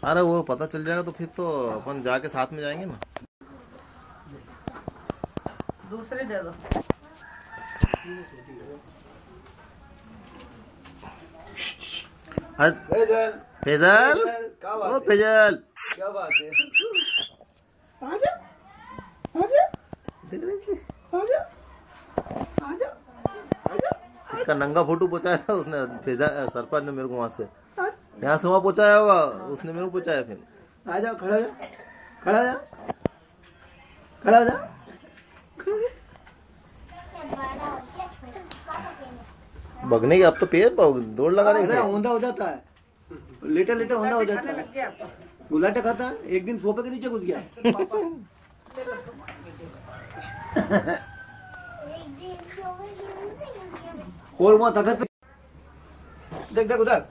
अरे वो पता चल जाएगा तो फिर तो अपन जाके साथ में जाएंगे ना। दूसरी दे दो। फेजल, फेजल, ओ फेजल, क्या बात है? आजा, आजा, देख रहे आजा, आजा, आजा। इसका नंगा फोटो पहुंचाया था उसने, फेजल सरपंच ने मेरे को वहां से, यहाँ से वहां पहुंचाया होगा उसने, मेरे को पहुंचाया। फिर आ जाओ, खड़ा हो जा, खड़ा हो जा, खड़ा हो जा। भगने के अब तो पैर दौड़ लगा रहे हैं। ऊंधा हो जाता है, लेटर लेटर ऊंधा हो जाता है, गुलाटे खाता है। एक दिन सोफे के नीचे घुस गया। और वहाँ तखत पे देख देख उधर